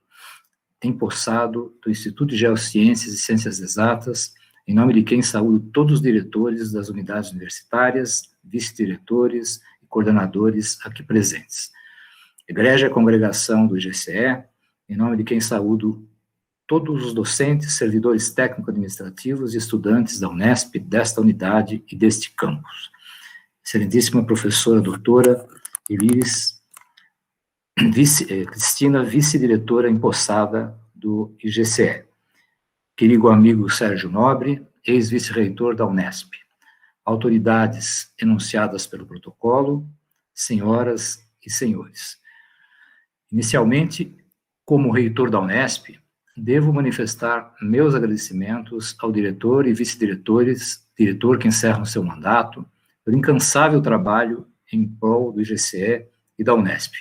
empossado do Instituto de Geociências e Ciências Exatas, em nome de quem saúdo todos os diretores das unidades universitárias, vice-diretores e coordenadores aqui presentes. Egrégia congregação do GCE, em nome de quem saúdo todos os docentes, servidores técnico-administrativos e estudantes da Unesp, desta unidade e deste campus. Excelentíssima professora doutora Elíris Cristina, vice-diretora empossada do IGCE. Querido amigo Sérgio Nobre, ex-vice-reitor da Unesp. Autoridades enunciadas pelo protocolo, senhoras e senhores. Inicialmente, como reitor da Unesp, devo manifestar meus agradecimentos ao diretor e vice-diretor que encerram seu mandato, pelo incansável trabalho em prol do IGCE e da Unesp.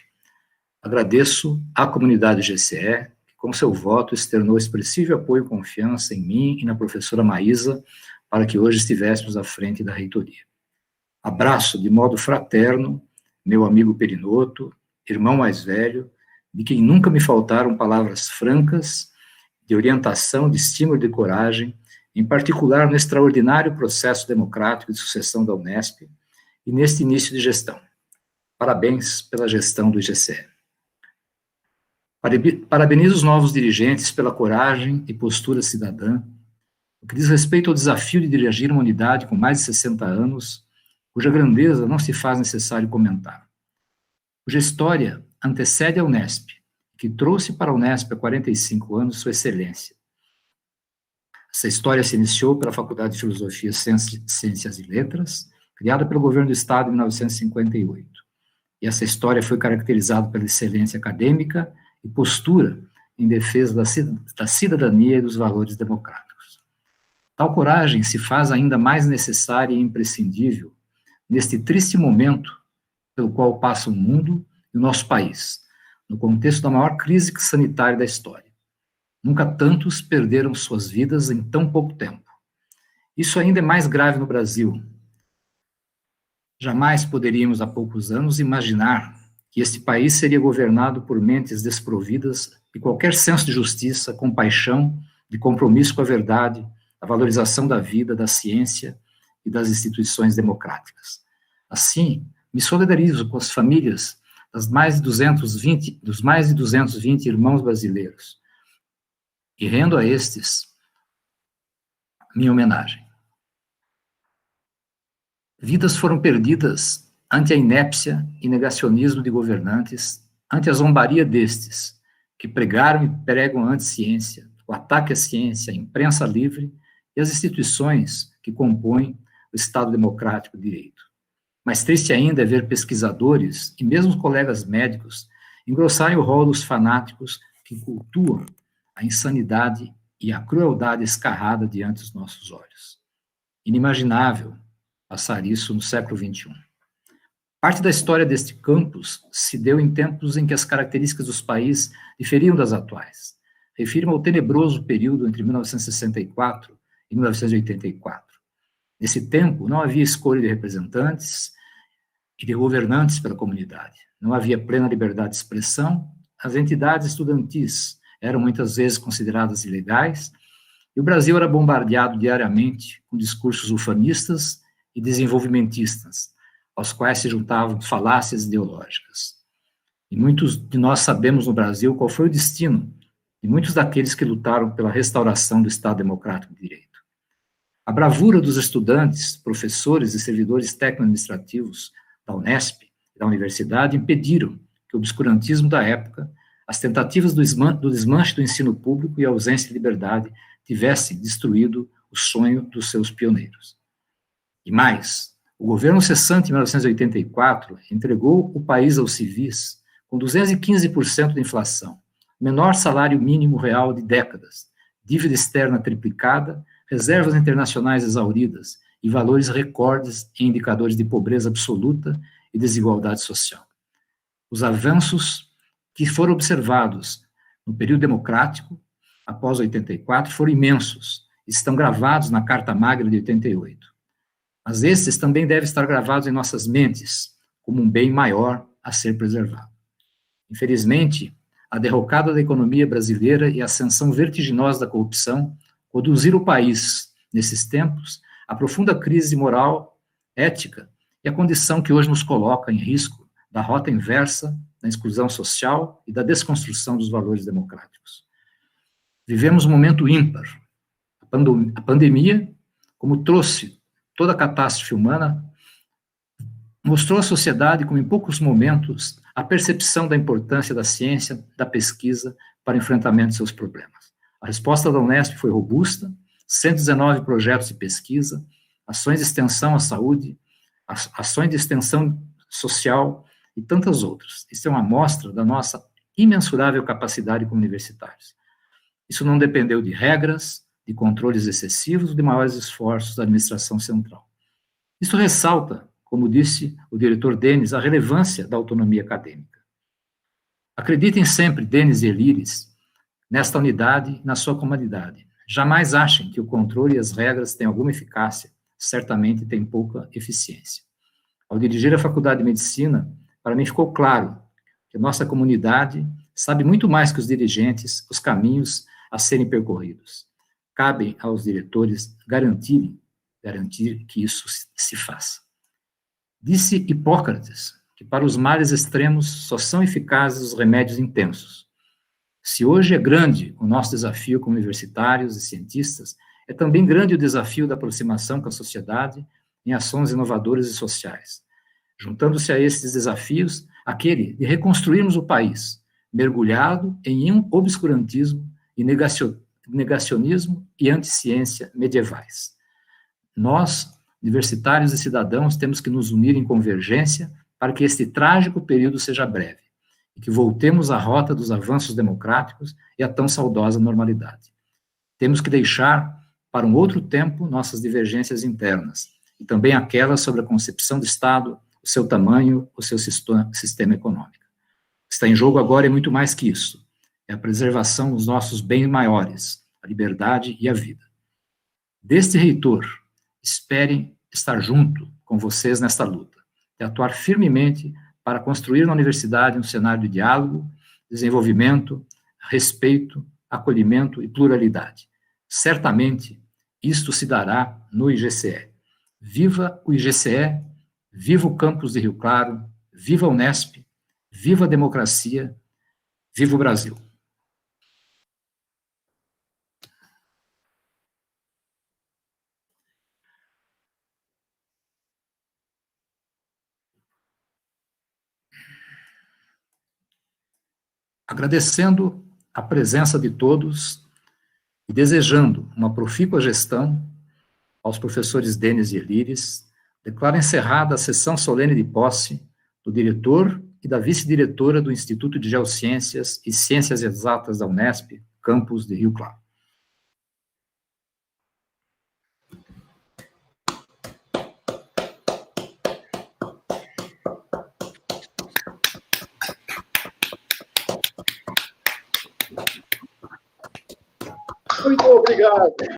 Agradeço à comunidade GCE, que com seu voto externou expressivo apoio e confiança em mim e na professora Maísa, para que hoje estivéssemos à frente da reitoria. Abraço de modo fraterno meu amigo Perinoto, irmão mais velho, de quem nunca me faltaram palavras francas, de orientação, de estímulo e de coragem, em particular no extraordinário processo democrático de sucessão da Unesp e neste início de gestão. Parabéns pela gestão do IGCE. Parabenizo os novos dirigentes pela coragem e postura cidadã, o que diz respeito ao desafio de dirigir uma unidade com mais de 60 anos, cuja grandeza não se faz necessário comentar, cuja história antecede a Unesp, que trouxe para a Unesp há 45 anos sua excelência. Essa história se iniciou pela Faculdade de Filosofia, Ciências e Letras, criada pelo governo do Estado em 1958. E essa história foi caracterizada pela excelência acadêmica e postura em defesa da cidadania e dos valores democráticos. Tal coragem se faz ainda mais necessária e imprescindível neste triste momento pelo qual passa o mundo e o nosso país, no contexto da maior crise sanitária da história. Nunca tantos perderam suas vidas em tão pouco tempo. Isso ainda é mais grave no Brasil. Jamais poderíamos, há poucos anos, imaginar que este país seria governado por mentes desprovidas de qualquer senso de justiça, compaixão de compromisso com a verdade, da valorização da vida, da ciência e das instituições democráticas. Assim, me solidarizo com as famílias dos mais de 220 irmãos brasileiros e rendo a estes minha homenagem. Vidas foram perdidas ante a inépcia e negacionismo de governantes, ante a zombaria destes, que pregaram e pregam a anti-ciência, o ataque à ciência, a imprensa livre e as instituições que compõem o Estado Democrático de Direito. Mais triste ainda é ver pesquisadores e mesmo colegas médicos engrossarem o rol dos fanáticos que cultuam a insanidade e a crueldade escarrada diante dos nossos olhos. Inimaginável passar isso no século XXI. Parte da história deste campus se deu em tempos em que as características dos países diferiam das atuais. Refiro-me ao tenebroso período entre 1964 e 1984. Nesse tempo, não havia escolha de representantes e de governantes pela comunidade. Não havia plena liberdade de expressão, as entidades estudantis eram muitas vezes consideradas ilegais, e o Brasil era bombardeado diariamente com discursos ufanistas e desenvolvimentistas, aos quais se juntavam falácias ideológicas. E muitos de nós sabemos no Brasil qual foi o destino de muitos daqueles que lutaram pela restauração do Estado Democrático de Direito. A bravura dos estudantes, professores e servidores técnico-administrativos da Unesp e da universidade impediram que o obscurantismo da época, as tentativas do desmanche do ensino público e a ausência de liberdade tivessem destruído o sonho dos seus pioneiros. E mais, o governo cessante em 1984 entregou o país aos civis com 215% de inflação, menor salário mínimo real de décadas, dívida externa triplicada, reservas internacionais exauridas e valores recordes em indicadores de pobreza absoluta e desigualdade social. Os avanços que foram observados no período democrático, após 84, foram imensos, estão gravados na Carta Magna de 88. Mas esses também devem estar gravados em nossas mentes, como um bem maior a ser preservado. Infelizmente, a derrocada da economia brasileira e a ascensão vertiginosa da corrupção conduziram o país, nesses tempos, à profunda crise moral, ética, e a condição que hoje nos coloca em risco da rota inversa, da exclusão social e da desconstrução dos valores democráticos. Vivemos um momento ímpar. A pandemia, como trouxe toda a catástrofe humana, mostrou à sociedade como, em poucos momentos, a percepção da importância da ciência, da pesquisa, para o enfrentamento de seus problemas. A resposta da Unesp foi robusta, 119 projetos de pesquisa, ações de extensão à saúde, ações de extensão social e tantas outras. Isso é uma amostra da nossa imensurável capacidade como universitários. Isso não dependeu de regras, de controles excessivos ou de maiores esforços da administração central. Isso ressalta, como disse o diretor Denis, a relevância da autonomia acadêmica. Acreditem sempre, Denis e Elires, nesta unidade e na sua comunidade. Jamais achem que o controle e as regras têm alguma eficácia, certamente tem pouca eficiência. Ao dirigir a Faculdade de Medicina, para mim ficou claro que a nossa comunidade sabe muito mais que os dirigentes os caminhos a serem percorridos. Cabe aos diretores garantir que isso se faça. Disse Hipócrates que para os males extremos só são eficazes os remédios intensos. Se hoje é grande o nosso desafio como universitários e cientistas, é também grande o desafio da aproximação com a sociedade em ações inovadoras e sociais. Juntando-se a esses desafios, aquele de reconstruirmos o país, mergulhado em um obscurantismo e negacionismo e anti-ciência medievais. Nós, universitários e cidadãos, temos que nos unir em convergência para que este trágico período seja breve e que voltemos à rota dos avanços democráticos e à tão saudosa normalidade. Temos que deixar para um outro tempo nossas divergências internas e também aquelas sobre a concepção do Estado, o seu tamanho, o seu sistema econômico. O que está em jogo agora é muito mais que isso. É a preservação dos nossos bens maiores, a liberdade e a vida. Deste reitor, esperem estar junto com vocês nesta luta, e atuar firmemente para construir na universidade um cenário de diálogo, desenvolvimento, respeito, acolhimento e pluralidade, Certamente, isto se dará no IGCE. Viva o IGCE, viva o campus de Rio Claro, viva a Unesp, viva a democracia, viva o Brasil. Agradecendo a presença de todos e desejando uma profícua gestão aos professores Denis e Elíris, declaro encerrada a sessão solene de posse do diretor e da vice-diretora do Instituto de Geociências e Ciências Exatas da Unesp, campus de Rio Claro. Muito obrigado.